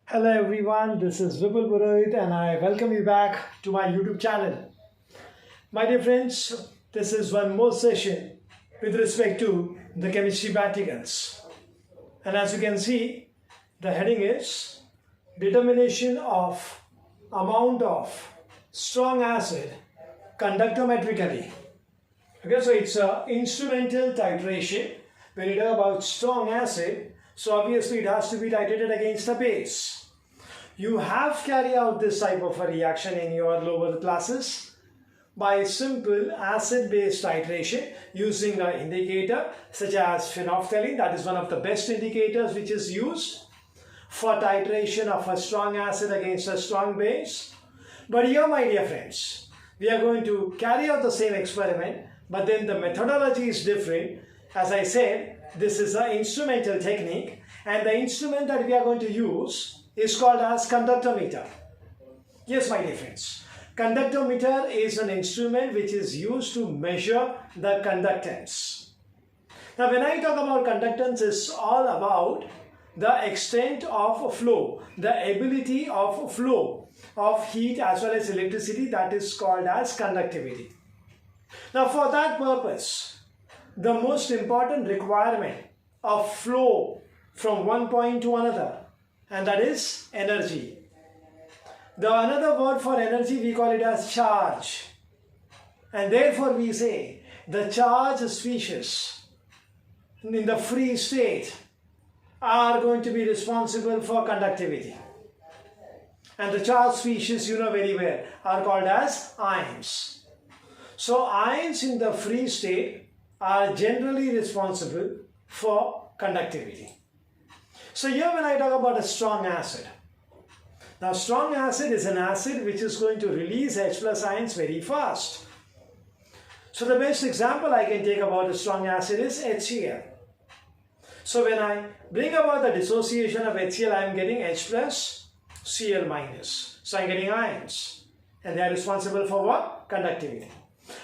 Hello everyone, this is Vipul Purohit and I welcome you back to my YouTube channel. My dear friends, this is one more session with respect to the chemistry practicals. And as you can see, the heading is Determination of Amount of Strong Acid Conductometrically. Okay, so it's an instrumental titration. When you talk about strong acid, so obviously it has to be titrated against a base. You have carried out this type of a reaction in your lower classes by simple acid-base titration using an indicator such as phenolphthalein. That is one of the best indicators which is used for titration of a strong acid against a strong base. But here, my dear friends, we are going to carry out the same experiment, but then the methodology is different. As I said, this is an instrumental technique, and the instrument that we are going to use is called as conductometer. Yes, my dear friends, conductometer is an instrument which is used to measure the conductance. Now, when I talk about conductance, it's all about the extent of flow, the ability of flow of heat as well as electricity, that is called as conductivity. Now, for that purpose, the most important requirement of flow from one point to another, and that is energy. The another word for energy, we call it as charge. And therefore we say the charge species in the free state are going to be responsible for conductivity. And the charge species, you know very well, are called as ions. So ions in the free state are generally responsible for conductivity. So here when I talk about a strong acid, now strong acid is an acid which is going to release H plus ions very fast. So the best example I can take about a strong acid is HCl. So when I bring about the dissociation of HCl, I am getting H plus Cl minus. So I am getting ions, and they are responsible for what? Conductivity.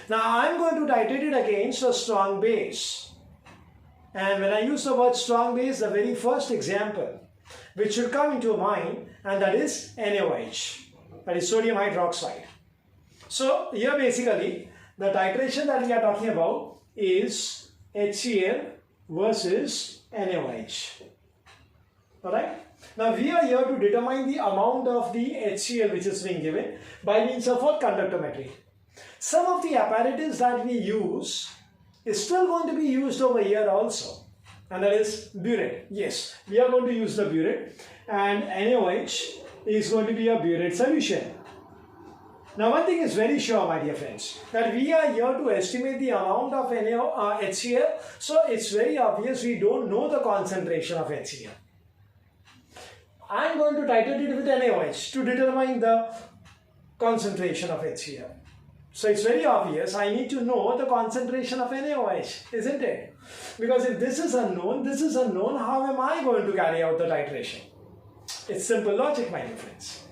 Now I am going to titrate it against a strong base. And when I use the word strong base, the very first example which should come into mind, and that is NaOH, that is sodium hydroxide. So here basically the titration that we are talking about is HCl versus NaOH. Alright? Now we are here to determine the amount of the HCl which is being given by means of what? Conductometry. Some of the apparatus that we use is still going to be used over here also, and that is burette. Yes, we are going to use the burette, and NaOH is going to be a burette solution. Now one thing is very sure, my dear friends, that we are here to estimate the amount of HCl, so it's very obvious we don't know the concentration of HCl. I am going to titrate it with NaOH to determine the concentration of HCl. So it's very obvious I need to know the concentration of NaOH, isn't it? Because if this is unknown, how am I going to carry out the titration? It's simple logic, my dear friends.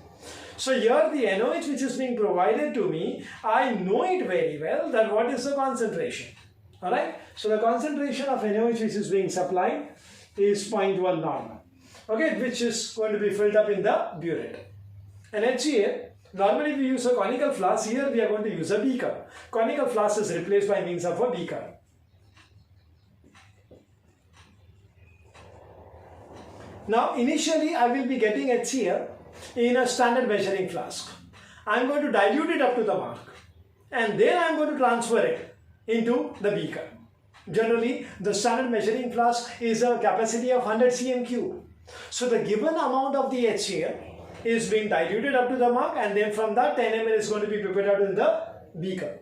So here the NaOH which is being provided to me, I know it very well that what is the concentration. Alright? So the concentration of NaOH which is being supplied is 0.1 normal. Okay, which is going to be filled up in the burette. And HCl, normally we use a conical flask. Here we are going to use a beaker. Conical flask is replaced by means of a beaker. Now initially I will be getting HCl in a standard measuring flask. I am going to dilute it up to the mark, and then I am going to transfer it into the beaker. Generally the standard measuring flask is a capacity of 100 cm cube. So the given amount of the HCl is being diluted up to the mark, and then from that 10 ml is going to be prepared out in the beaker.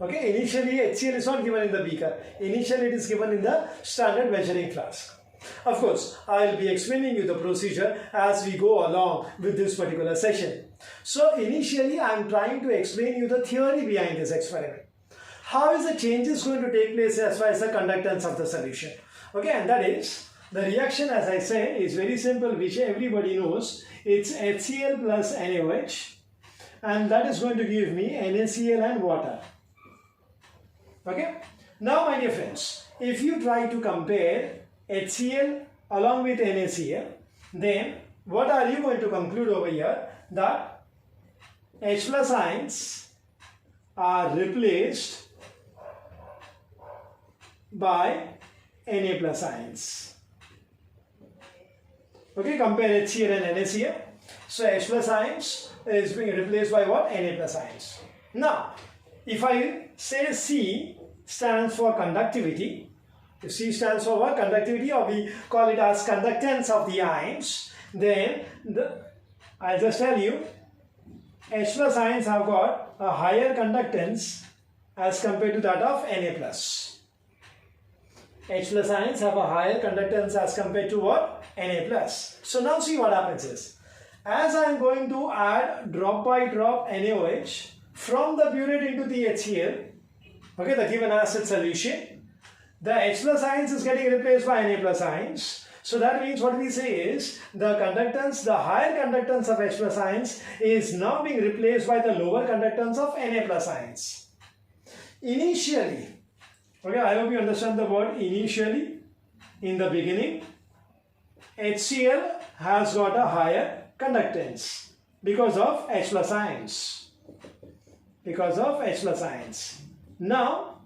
Okay, initially HCl is not given in the beaker. Initially it is given in the standard measuring flask. Of course, I will be explaining you the procedure as we go along with this particular session. So initially I am trying to explain you the theory behind this experiment. How is the changes going to take place as far as the conductance of the solution? Okay, and that is, the reaction, as I say, is very simple, which everybody knows. It's HCl plus NaOH, and that is going to give me NaCl and water. Okay. Now, my dear friends, if you try to compare HCl along with NaCl, then what are you going to conclude over here? That H plus ions are replaced by Na plus ions. Okay, compare HCl and NaCl. So H plus ions is being replaced by what? Na plus ions. Now, if I say C stands for conductivity, if C stands for what? Conductivity, or we call it as conductance of the ions, then I'll just tell you, H plus ions have got a higher conductance as compared to that of Na plus. H plus ions have a higher conductance as compared to what? Na plus. So now see what happens is, as I am going to add drop by drop NaOH from the burette into the HCl, okay, the given acid solution, the H plus ions is getting replaced by Na plus ions. So that means what we say is the conductance, the higher conductance of H plus ions is now being replaced by the lower conductance of Na plus ions. Initially, okay, I hope you understand the word initially. In the beginning, HCl has got a higher conductance because of H plus ions. Because of H plus ions. Now,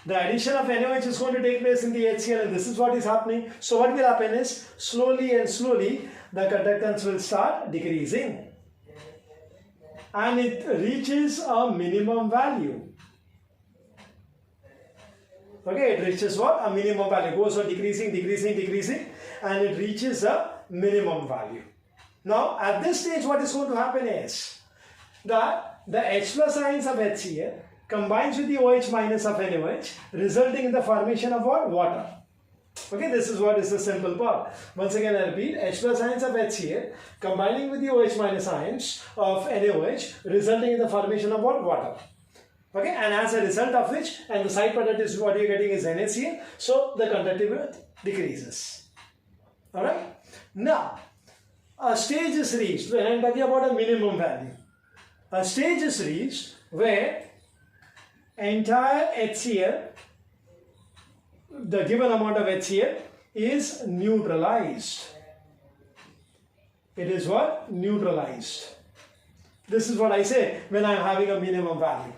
the addition of NaOH is going to take place in the HCl, and this is what is happening. So what will happen is, slowly and slowly, the conductance will start decreasing. And it reaches a minimum value. Okay, it reaches what? A minimum value. Goes on decreasing, decreasing, decreasing, and it reaches a minimum value. Now, at this stage, what is going to happen is that the H plus ions of HCl combines with the OH minus of NaOH, resulting in the formation of what? Water. Okay, this is what is the simple part. Once again, I repeat, H plus ions of HCl combining with the OH minus ions of NaOH, resulting in the formation of what? Water. Okay, and as a result of which, and the side product is what you're getting is NaCl, so the conductivity decreases. Alright? Now, a stage is reached, when I'm talking about a minimum value. A stage is reached where entire HCl, the given amount of HCl is neutralized. It is what? Neutralized. This is what I say when I am having a minimum value.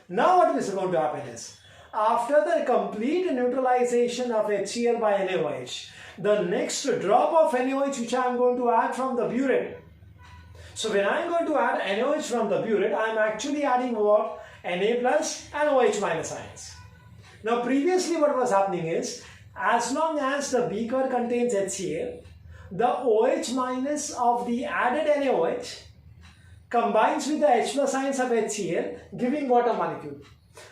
Now what is going to happen is, after the complete neutralization of HCl by NaOH, the next drop of NaOH which I am going to add from the burette. So when I am going to add NaOH from the burette, I am actually adding what? Na plus and OH minus ions. Now previously what was happening is, as long as the beaker contains HCl, the OH minus of the added NaOH combines with the H plus ions of HCl, giving water molecule.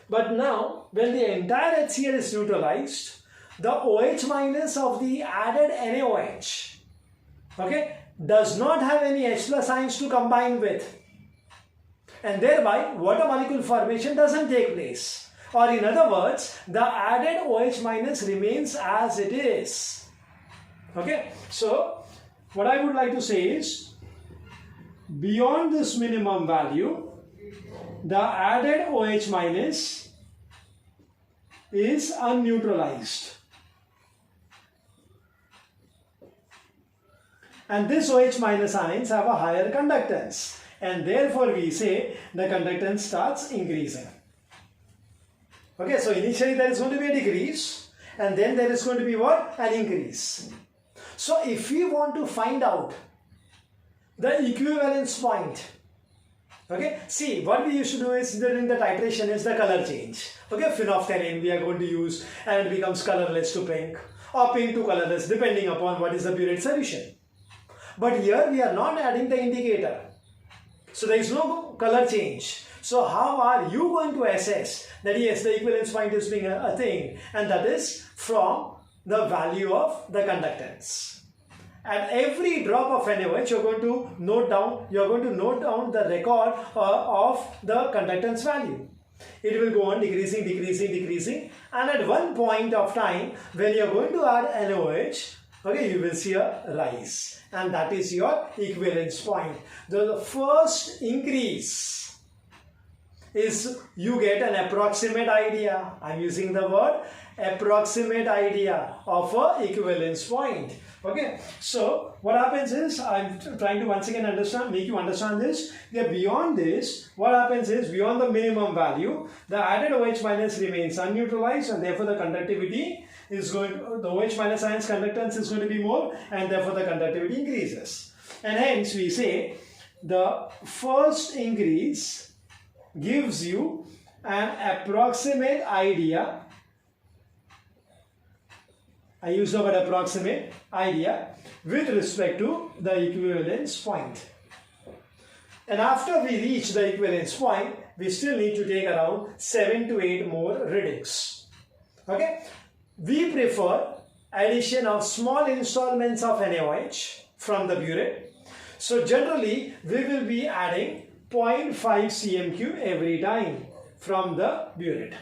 But now, when the entire HCl is neutralized, the OH minus of the added NaOH, okay, does not have any H plus ions to combine with. And thereby, water molecule formation doesn't take place. Or in other words, the added OH minus remains as it is. Okay, so what I would like to say is, beyond this minimum value, the added OH minus is unneutralized. And this OH minus ions have a higher conductance. And therefore we say the conductance starts increasing. Okay, so initially there is going to be a decrease, and then there is going to be what? An increase. So if we want to find out the equivalence point, okay, see what we used to do is during the titration is the color change. Okay, phenolphthalein we are going to use, and it becomes colorless to pink, or pink to colorless, depending upon what is the burette solution. But here we are not adding the indicator, so there is no color change. So how are you going to assess that yes, the equivalence point is being a thing, and that is from the value of the conductance. At every drop of NaOH, you're going to note down the record of the conductance value. It will go on decreasing, decreasing, decreasing, and at one point of time when you're going to add NaOH, okay, you will see a rise, and that is your equivalence point. The first increase is you get an approximate idea. I'm using the word approximate idea of a equivalence point. Okay, so what happens is, I'm trying to once again make you understand this. Yeah, beyond this, what happens is, beyond the minimum value, the added OH minus remains unneutralized, and therefore the conductivity is going to, the OH minus ions conductance is going to be more, and therefore the conductivity increases. And hence we say the first increase gives you an approximate idea. I use the word approximate idea with respect to the equivalence point. And after we reach the equivalence point, we still need to take around 7 to 8 more readings. Okay? We prefer addition of small installments of NaOH from the burette. So generally, we will be adding 0.5 cm³ every time from the burette.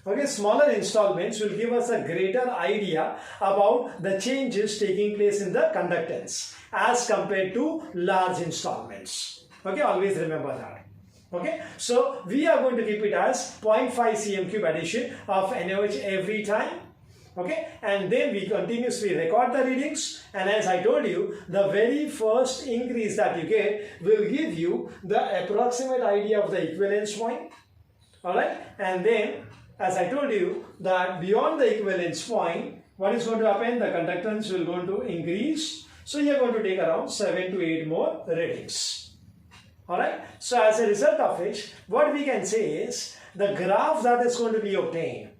Okay, smaller installments will give us a greater idea about the changes taking place in the conductance as compared to large installments. Okay, always remember that. Okay, so we are going to keep it as 0.5 cm³ addition of NaOH every time. Okay, and then we continuously record the readings, and as I told you, the very first increase that you get will give you the approximate idea of the equivalence point. Alright, and then as I told you that beyond the equivalence point, what is going to happen? The conductance will going to increase. So you are going to take around 7 to 8 more readings. Alright, so as a result of which, what we can say is the graph that is going to be obtained.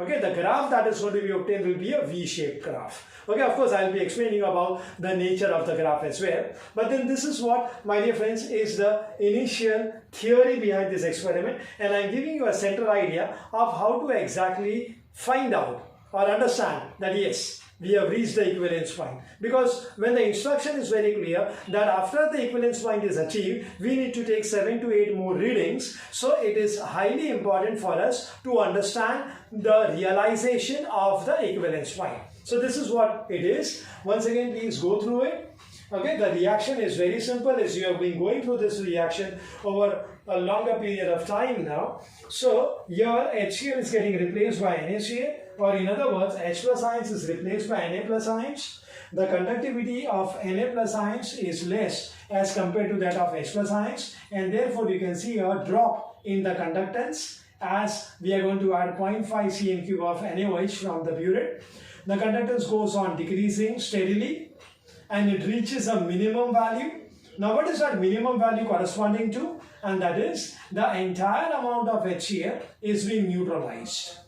Okay, the graph that is going to be obtained will be a V-shaped graph. Okay, of course, I will be explaining about the nature of the graph as well. But then this is what, my dear friends, is the initial theory behind this experiment. And I am giving you a central idea of how to exactly find out or understand that yes, we have reached the equivalence point. Because when the instruction is very clear that after the equivalence point is achieved, we need to take 7 to 8 more readings. So it is highly important for us to understand the realization of the equivalence point. So this is what it is. Once again, please go through it. Okay, the reaction is very simple, as you have been going through this reaction over a longer period of time now. So your HCl is getting replaced by NaCl, or in other words, H plus ions is replaced by Na plus ions. The conductivity of Na plus ions is less as compared to that of H plus ions, and therefore you can see a drop in the conductance as we are going to add 0.5 cm³ of NaOH from the burette. The conductance goes on decreasing steadily and it reaches a minimum value. Now what is that minimum value corresponding to? And that is the entire amount of HCl is being neutralized.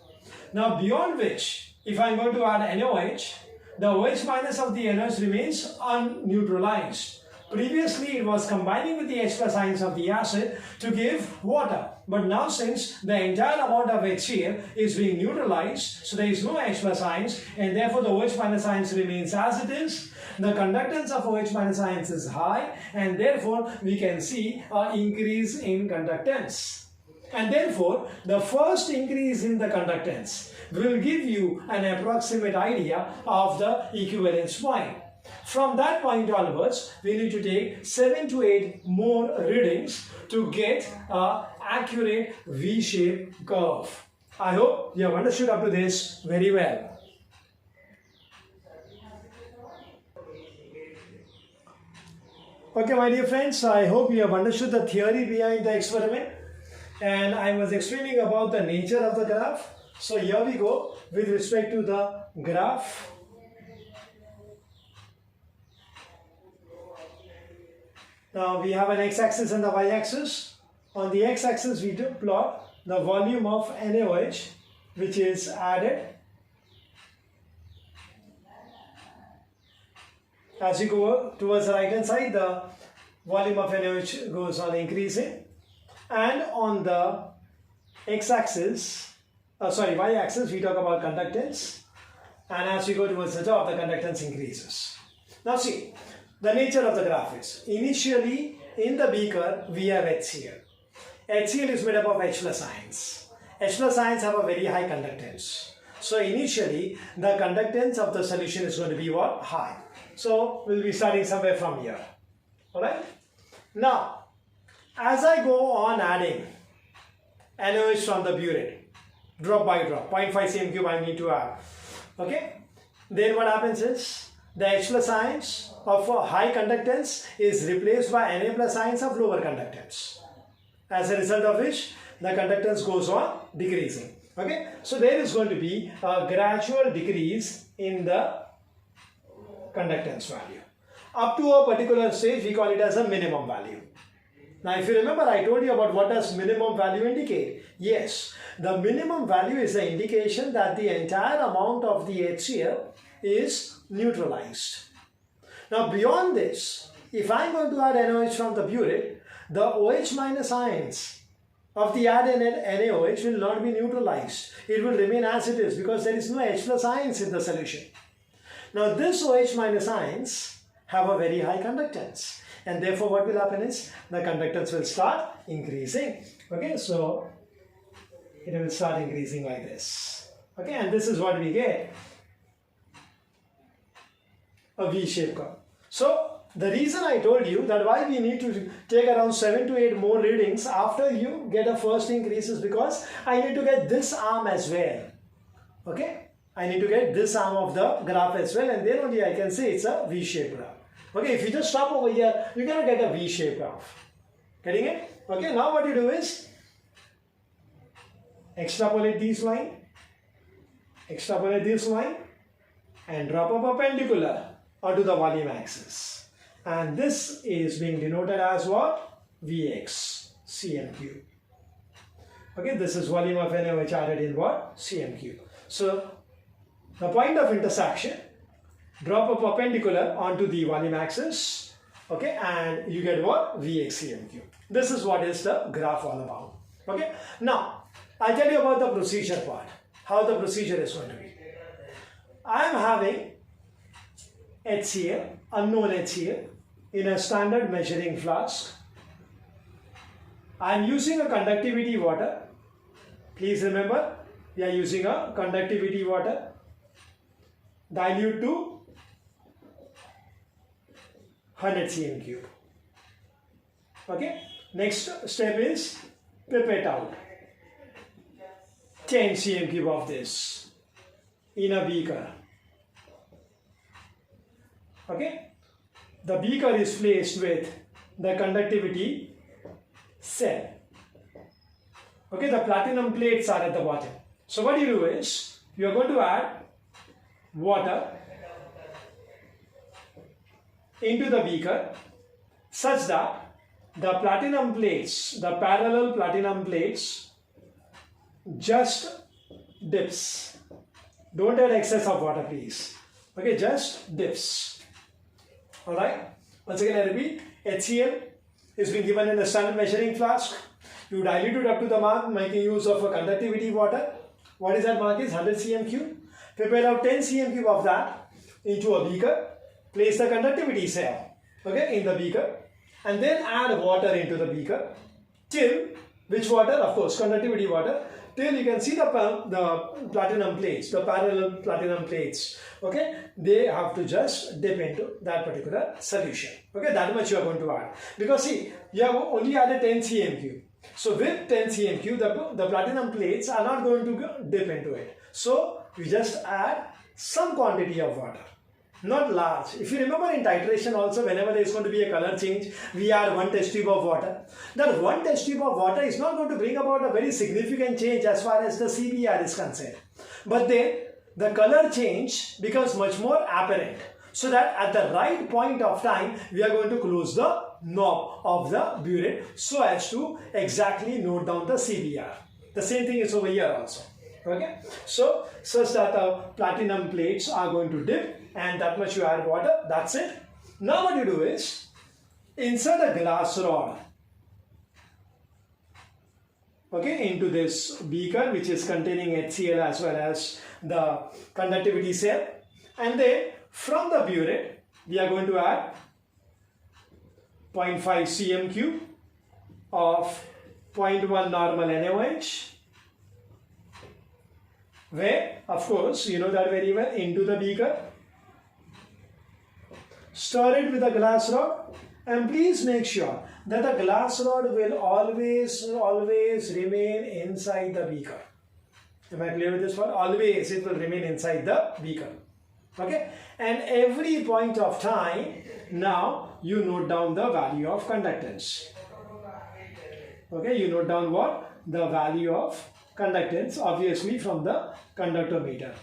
Now beyond which, if I am going to add NaOH, the OH minus of the NaOH remains unneutralized. Previously it was combining with the H plus ions of the acid to give water. But now since the entire amount of HCl is being neutralized, so there is no H plus ions, and therefore the OH minus ions remains as it is. The conductance of OH minus ions is high, and therefore we can see an increase in conductance. And therefore the first increase in the conductance will give you an approximate idea of the equivalence point. From that point onwards, we need to take 7 to 8 more readings to get an accurate V-shaped curve. I hope you have understood up to this very well. Okay, my dear friends, I hope you have understood the theory behind the experiment. And I was explaining about the nature of the graph. So here we go with respect to the graph. Now we have an x-axis and the y-axis. On the x-axis we plot the volume of NaOH which is added. As you go towards the right hand side, the volume of NaOH goes on increasing. And on the y-axis we talk about conductance. And as we go towards the top, the conductance increases. Now see, the nature of the graph is, initially in the beaker we have HCl. HCl is made up of H plus ions. H plus ions have a very high conductance. So initially the conductance of the solution is going to be what? High. So we'll be starting somewhere from here. Alright? Now, as I go on adding NaOH from the burette, drop by drop, 0.5 cm³ I need to add. Okay? Then what happens is, the H plus ions of high conductance is replaced by Na plus ions of lower conductance. As a result of which, the conductance goes on decreasing. Okay, so there is going to be a gradual decrease in the conductance value. Up to a particular stage, we call it as a minimum value. Now, if you remember, I told you about what does minimum value indicate. Yes, the minimum value is the indication that the entire amount of the HCl is neutralized. Now, beyond this, if I am going to add NaOH from the burette, the OH minus ions of the added NaOH will not be neutralized. It will remain as it is because there is no H plus ions in the solution. Now, this OH minus ions have a very high conductance, and therefore what will happen is the conductance will start increasing. Okay, so it will start increasing like this. Okay, and this is what we get, a V-shaped curve. So the reason I told you that why we need to take around 7 to 8 more readings after you get a first increase is because I need to get this arm as well. Okay, I need to get this arm of the graph as well, and then only I can say it's a V-shaped graph. Okay, if you just stop over here, you cannot get a V-shaped graph. Getting it? Okay, now what you do is extrapolate this line, and drop a perpendicular onto the volume axis. And this is being denoted as what? Vx, cm cube. Okay, this is volume of NaOH added in what? Cm cube. So, the point of intersection, drop a perpendicular onto the volume axis, okay, and you get what? Vx cm cube. This is what is the graph all about. Okay, now I'll tell you about the procedure part, how the procedure is going to be. I am having HCl, unknown HCl, in a standard measuring flask. I am using a conductivity water. Please remember, we are using a conductivity water. Dilute to 100 cm cube. Okay. Next step is pipette out 10 cm cube of this in a beaker. Okay. The beaker is placed with the conductivity cell. Okay. The platinum plates are at the bottom. So what you do is you are going to add water into the beaker such that the platinum plates, the parallel platinum plates, just dips. Don't add excess of water, please. Okay, just dips. Alright, once again I repeat, HCl is being given in a standard measuring flask. You dilute it up to the mark making use of a conductivity water. What is that mark is 100 cm cube. Prepare out 10 cm cube of that into a beaker. Place the conductivity cell, okay, in the beaker, and then add water into the beaker till, which water? Of course, conductivity water, till you can see the platinum plates, the parallel platinum plates, okay, they have to just dip into that particular solution. Okay, that much you are going to add. Because see, you have only added 10 cm cube. So with 10 cm cube, the platinum plates are not going to dip into it. So you just add some quantity of water. Not large. If you remember in titration also, whenever there is going to be a color change, we add 1 test tube of water. That 1 test tube of water is not going to bring about a very significant change as far as the CBR is concerned. But then the color change becomes much more apparent. So that at the right point of time, we are going to close the knob of the burette so as to exactly note down the CBR. The same thing is over here also. Okay, so such that the platinum plates are going to dip, and that much you add water. That's it. Now what you do is insert a glass rod, okay, into this beaker which is containing HCl as well as the conductivity cell, and then from the burette we are going to add 0.5 cm cube of 0.1 normal NaOH, where of course you know that very well, into the beaker. Stir it with a glass rod, and please make sure that the glass rod will always remain inside the beaker. Am I clear with this one? Always it will remain inside the beaker. Okay, and every point of time, now you note down the value of conductance. Okay, you note down what? The value of conductance, obviously from the conductometer.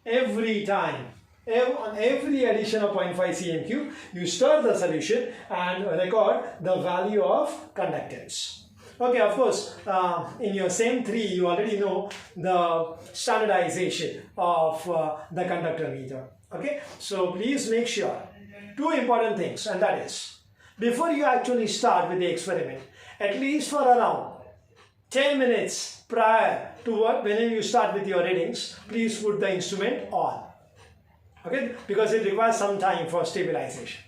Every time, on every addition of 0.5 cm3, you stir the solution and record the value of conductance. Okay, of course, in your same 3, you already know the standardization of the conductometer. Okay, so please make sure 2 important things, and that is, before you actually start with the experiment, at least for around 10 minutes prior to when you start with your readings, please put the instrument on. Okay, because it requires some time for stabilization.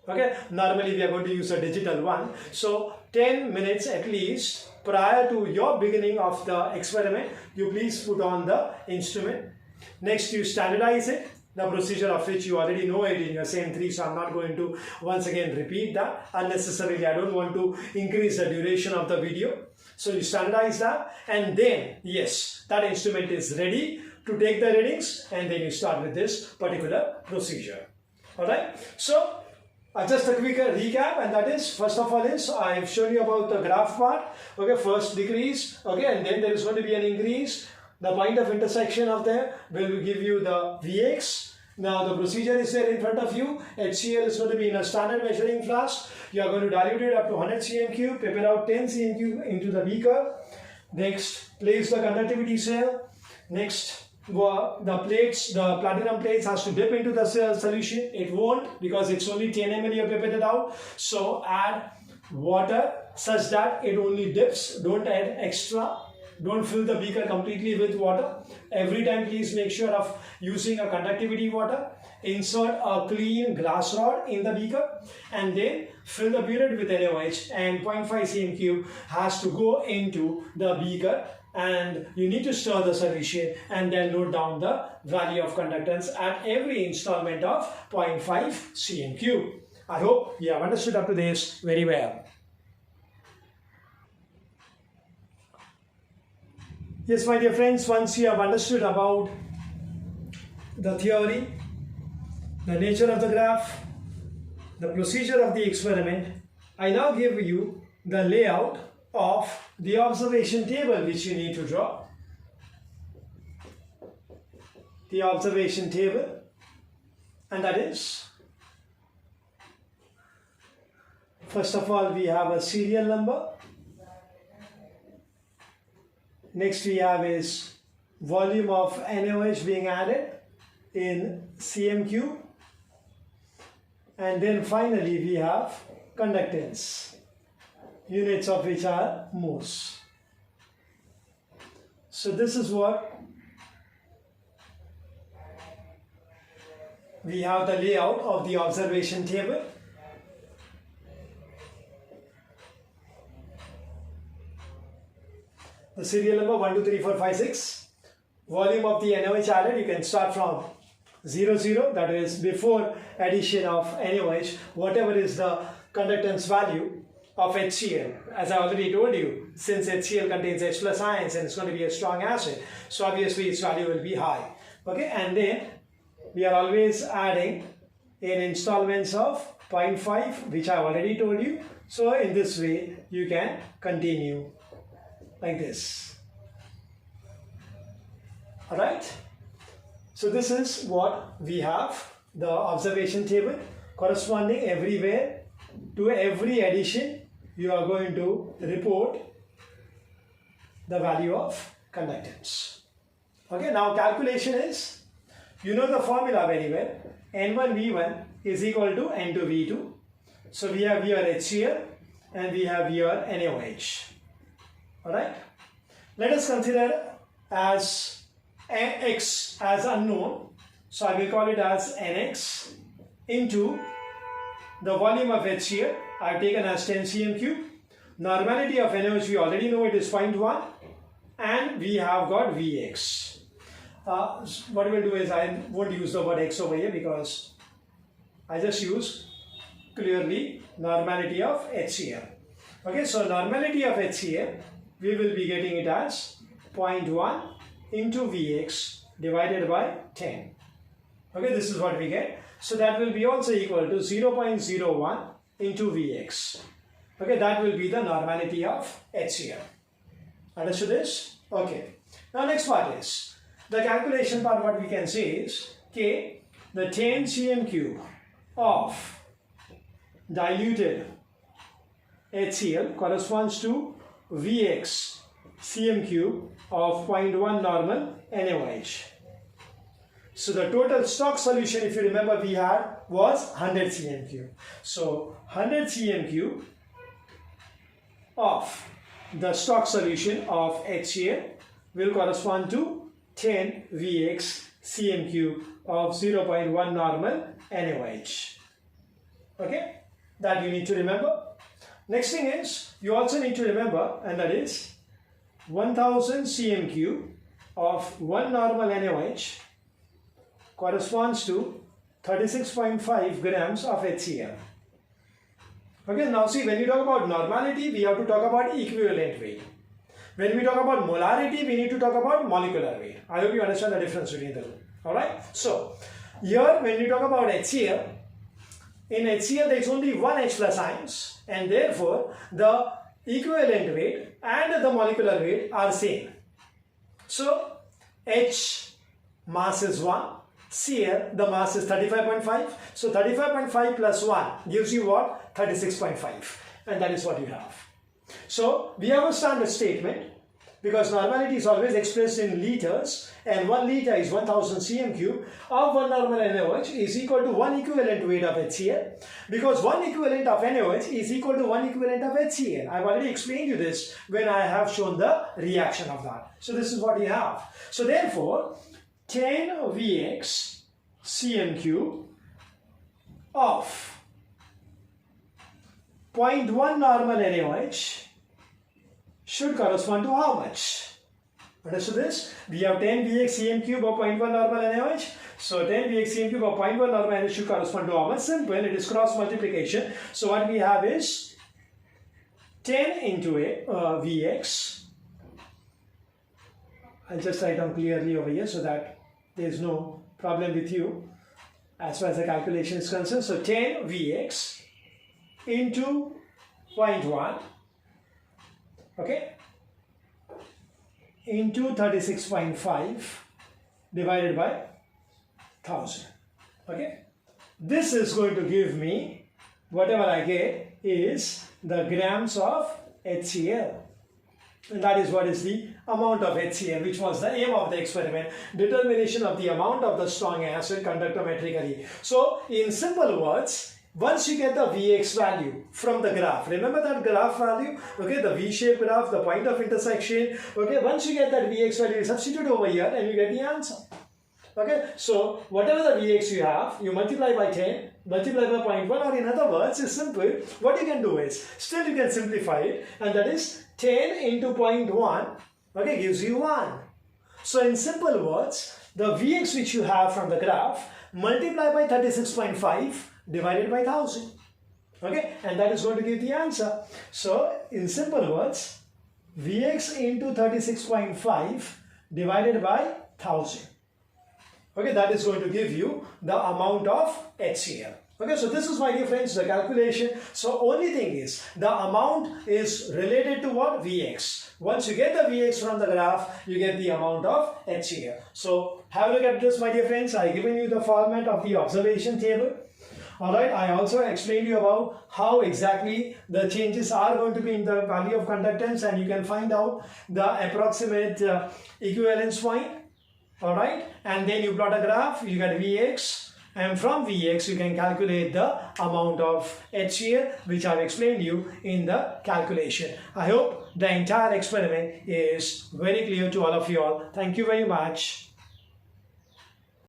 Okay, normally we are going to use a digital one, so 10 minutes at least prior to your beginning of the experiment, you please put on the instrument. Next, you standardize it, the procedure of which you already know it in your same 3, so I'm not going to once again repeat that unnecessarily. I don't want to increase the duration of the video. So you standardize that, and then yes, that instrument is ready to take the readings, and then you start with this particular procedure. Alright, so just a quick recap, and that is, first of all is, I have shown you about the graph part. Okay, first decrease, okay, and then there is going to be an increase. The point of intersection of them will give you the Vx. Now the procedure is there in front of you. HCl is going to be in a standard measuring flask. You are going to dilute it up to 100 cm3, prepare out 10 cm3 into the beaker. Next, place the conductivity cell. Next, the plates, the platinum plates has to dip into the solution. It won't, because it's only 10 ml you prepared it out. So add water such that it only dips. Don't add extra. Don't fill the beaker completely with water. Every time please make sure of using a conductivity water. Insert a clean glass rod in the beaker and then fill the beaker with NaOH, and 0.5 cm3 has to go into the beaker, and you need to stir the solution and then note down the value of conductance at every installment of 0.5 cm3. I hope you have understood up to this very well. Yes, my dear friends, once you have understood about the theory, the nature of the graph, the procedure of the experiment, I now give you the layout of the observation table which you need to draw. The observation table, and that is, first of all, we have a serial number. Next we have is volume of NaOH being added in cm3, and then finally we have conductance, units of which are moles. So this is what we have, the layout of the observation table. The serial number 1, 2, 3, 4, 5, 6. Volume of the NaOH added, you can start from 0, 0, that is before addition of NaOH, whatever is the conductance value of HCl. As I already told you, since HCl contains H plus ions and it's going to be a strong acid, so obviously its value will be high. Okay, and then we are always adding in installments of 0.5, which I have already told you. So in this way, you can continue like this. Alright, so this is what we have, the observation table corresponding everywhere to every addition. You are going to report the value of conductance. Okay, now calculation is, you know the formula very well, N1V1 is equal to N2V2. So we have here HCl and we have here NaOH. Alright, let us consider as X as unknown, so I will call it as Nx into the volume of HCl I have taken as 10 cm3. Normality of NaOH we already know it is 0.1, and we have got Vx. What we will do is, I won't use the word X over here because I just use clearly normality of HCl. Okay, so normality of HCl, we will be getting it as 0.1 into Vx divided by 10. Okay, this is what we get. So that will be also equal to 0.01 into Vx. Okay, that will be the normality of HCl. Understood this? Okay. Now next part is, the calculation part. What we can say is, okay, the 10 cm cube of diluted HCl corresponds to Vx cm cube of 0.1 normal NaOH. So the total stock solution, if you remember, we had was 100 cm cube. So 100 cm cube of the stock solution of HCl will correspond to 10 Vx cm cube of 0.1 normal NaOH. Okay, that you need to remember. Next thing is, you also need to remember, and that is 1000 cm cube of 1 normal NaOH corresponds to 36.5 grams of HCl. Okay, now see, when we talk about normality, we have to talk about equivalent weight. When we talk about molarity, we need to talk about molecular weight. I hope you understand the difference between the two. Alright, so here when we talk about HCl, in HCl there is only one H plus ions, and therefore the equivalent weight and the molecular weight are same. So H mass is 1, Cl the mass is 35.5. So 35.5 plus 1 gives you what? 36.5, and that is what you have. So we have a standard statement, because normality is always expressed in liters, and 1 liter is 1000 cm cube of 1 normal NaOH is equal to 1 equivalent weight of HCl, because 1 equivalent of NaOH is equal to 1 equivalent of HCl. I have already explained you this when I have shown the reaction of that. So this is what we have. So therefore 10 Vx cm cube of 0.1 normal NaOH should correspond to how much? Understood this? We have 10 Vx cm cube of 0.1 normal NaOH. So 10 Vx cm cube of 0.1 normal NaOH should correspond to how much? Simple, it is cross multiplication. So what we have is 10 into a Vx. I'll just write down clearly over here so that there is no problem with you as far as the calculation is concerned. So 10 Vx into 0.1, okay, into 36.5 divided by 1000. Okay, this is going to give me, whatever I get is the grams of HCl, and that is what is the amount of HCl, which was the aim of the experiment, determination of the amount of the strong acid conductometrically. So in simple words, once you get the Vx value from the graph, remember that graph value, okay, the V-shaped graph, the point of intersection, okay, once you get that Vx value, you substitute over here and you get the answer. Okay, so whatever the Vx you have, you multiply by 10, multiply by 0.1, or in other words, it's simple. What you can do is, still you can simplify it, and that is 10 into 0.1, okay, gives you 1. So in simple words, the Vx which you have from the graph, multiply by 36.5 divided by 1000. Okay, and that is going to give the answer. So in simple words, Vx into 36.5 divided by 1000. Okay, that is going to give you the amount of HCl. Okay, so this is, my dear friends, the calculation. So only thing is, the amount is related to what? Vx. Once you get the Vx from the graph, you get the amount of HCl. So have a look at this, my dear friends. I have given you the format of the observation table. Alright, I also explained you about how exactly the changes are going to be in the value of conductance, and you can find out the approximate equivalence point. Alright, and then you plot a graph, you get Vx, and from Vx you can calculate the amount of HCl, which I have explained you in the calculation. I hope the entire experiment is very clear to all of you all. Thank you very much.